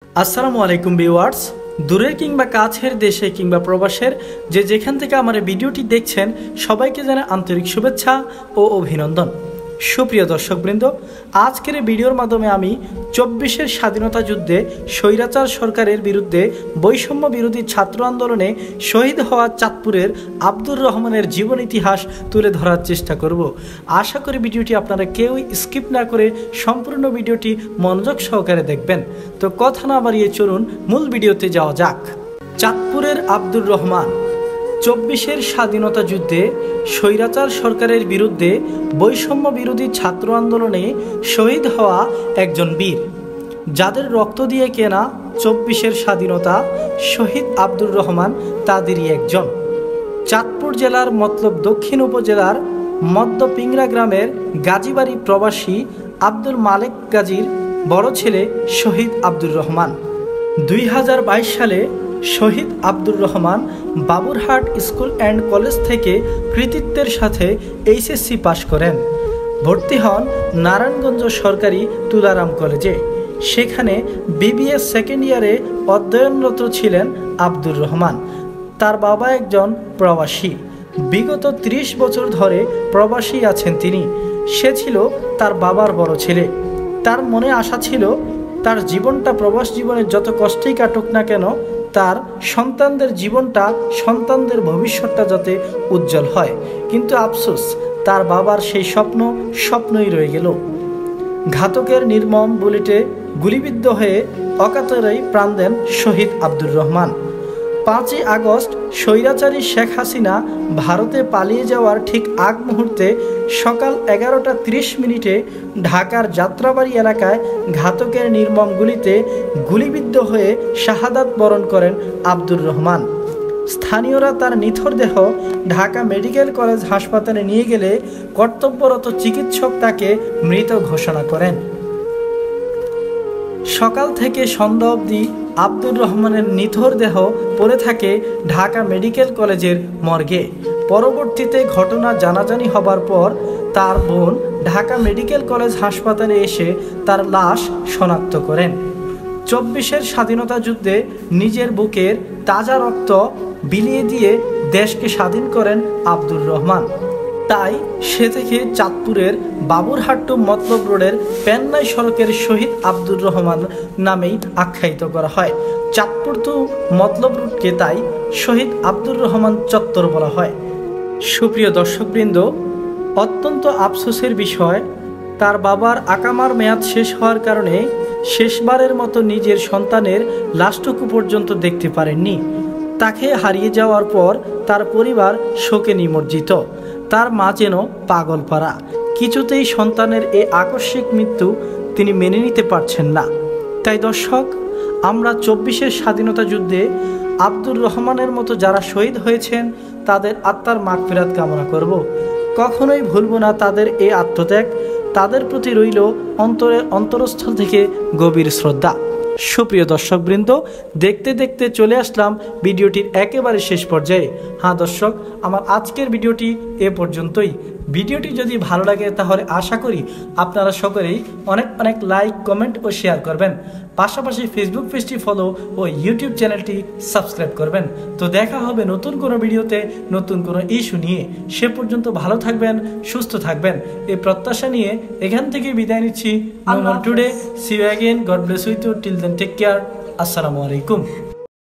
আসসালামু আলাইকুম ভিউয়ার্স। দূরের কিংবা কাছের দেশে কিংবা প্রবাসের যেখান থেকে আমার ভিডিওটি দেখছেন সবাইকে জানাই আন্তরিক শুভেচ্ছা ও অভিনন্দন। সুপ্রিয় দর্শকবৃন্দ, আজকের এই ভিডিওর মাধ্যমে আমি ২৪-এর স্বাধীনতা যুদ্ধে স্বৈরাচার সরকারের বিরুদ্ধে বৈষম্য বিরোধী ছাত্র আন্দোলনে শহীদ হওয়া চাঁদপুরের আব্দুর রহমানের জীবন ইতিহাস তুলে ধরার চেষ্টা করব। আশা করি ভিডিওটি আপনারা কেউই স্কিপ না করে সম্পূর্ণ ভিডিওটি মনোযোগ সহকারে দেখবেন। তো কথা না বাড়িয়ে চলুন মূল ভিডিওতে যাওয়া যাক। চাঁদপুরের আব্দুর রহমান ২৪-এর স্বাধীনতা যুদ্ধে স্বৈরাচার সরকারের বিরুদ্ধে বৈষম্য বিরোধী ছাত্র আন্দোলনে শহীদ হওয়া একজন বীর, যাদের রক্ত দিয়ে কেনা ২৪-এর স্বাধীনতা। শহীদ আব্দুর রহমান তাদেরই একজন। চাঁদপুর জেলার মতলব দক্ষিণ উপজেলার মধ্য পিংরা গ্রামের গাজীবাড়ি প্রবাসী আব্দুল মালেক গাজীর বড় ছেলে শহীদ আব্দুর রহমান। ২০২২ সালে Shahid Abdur Rahman Baburhat school and college থেকে কৃতিত্বের সাথে এইচএসসি পাশ করেন। ভর্তি হন নারায়ণগঞ্জ সরকারি তুলারাম কলেজে। সেখানে বিবিএ সেকেন্ড ইয়ারে অধ্যয়নরত ছিলেন আব্দুর রহমান। তার বাবা একজন প্রবাসী। বিগত ৩০ বছর ধরে প্রবাসী আছেন তিনি। সে ছিল তার বাবার বড় ছেলে। তার মনে আশা ছিল তার জীবনটা প্রবাস জীবনের যত কষ্টেই কাটুক না কেন, তার সন্তানদের জীবনটা, সন্তানদের ভবিষ্যৎটা যাতে উজ্জ্বল হয়। কিন্তু আফসোস, তার বাবার সেই স্বপ্নই রয়ে গেল। ঘাতকের নির্মম বুলেটে গুলিবিদ্ধ হয়ে অকাতরেই প্রাণ দেন শহীদ আব্দুর রহমান। ৫ই আগস্ট স্বৈরাচারী শেখ হাসিনা ভারতে পালিয়ে যাওয়ার ঠিক আগ মুহূর্তে সকাল ১১টা ৩০ মিনিটে ঢাকার যাত্রাবাড়ি এলাকায় ঘাতকের নির্মম গুলিতে গুলিবিদ্ধ হয়ে শাহাদাত বরণ করেন আব্দুর রহমান। স্থানীয়রা তার নিথর দেহ ঢাকা মেডিকেল কলেজ হাসপাতালে নিয়ে গেলে কর্তব্যরত চিকিৎসক তাকে মৃত ঘোষণা করেন। সকাল থেকে সন্ধ্যা অবধি আব্দুর রহমানের নিথর দেহ পড়ে থাকে ঢাকা মেডিকেল কলেজের মর্গে। পরবর্তীতে ঘটনা জানাজানি হবার পর তার বোন ঢাকা মেডিকেল কলেজ হাসপাতালে এসে তার লাশ শনাক্ত করেন। ২৪-এর স্বাধীনতা যুদ্ধে নিজের বুকের তাজা রক্ত বিলিয়ে দিয়ে দেশকে স্বাধীন করেন আব্দুর রহমান। তাই সে থেকে চাঁদপুরের বাবুরহাট টু মতলব রোডের পেন্নাই সড়কের শহীদ আব্দুর রহমান নামেই আখ্যায়িত করা হয়। চাঁদপুর টু মতলব রোডকে তাই শহীদ আব্দুর রহমান চত্বর বলা হয়। সুপ্রিয় দর্শকবৃন্দ, অত্যন্ত আফসোসের বিষয়, তার বাবার আকামার মেয়াদ শেষ হওয়ার কারণে শেষবারের মতো নিজের সন্তানের লাশটুকু পর্যন্ত দেখতে পারেননি। তাকে হারিয়ে যাওয়ার পর তার পরিবার শোকে নিমজ্জিত। তার মা যেন পাগলপাড়া। কিছুতেই সন্তানের এই আকস্মিক মৃত্যু তিনি মেনে নিতে পারছেন না। তাই দর্শক, আমরা ২৪-এর স্বাধীনতা যুদ্ধে আব্দুর রহমানের মতো যারা শহীদ হয়েছেন তাদের আত্মার মাগফিরাত কামনা করব। কখনোই ভুলব না তাদের এই আত্মত্যাগ। তাদের প্রতি রইল অন্তরস্থল থেকে গভীর শ্রদ্ধা। সুপ্রিয় দর্শকবৃন্দ, দেখতে দেখতে চলে আসলাম ভিডিওটির একেবারে শেষ পর্যায়ে। হ্যাঁ দর্শক, আমার আজকের ভিডিওটি এ পর্যন্তই। ভিডিওটি যদি ভালো লাগে তাহলে আশা করি আপনারা সকলেই অনেক লাইক, কমেন্ট ও শেয়ার করবেন। পাশাপাশি ফেসবুক পেজটি ফলো ও ইউটিউব চ্যানেলটি সাবস্ক্রাইব করবেন। তো দেখা হবে নতুন কোনো ভিডিওতে, নতুন কোনো ইস্যু নিয়ে। সে পর্যন্ত ভালো থাকবেন, সুস্থ থাকবেন, এই প্রত্যাশা নিয়ে এখান থেকে বিদায় নিচ্ছি। No more today, see you again, God bless with you, till then take care, আসসালামু আলাইকুম।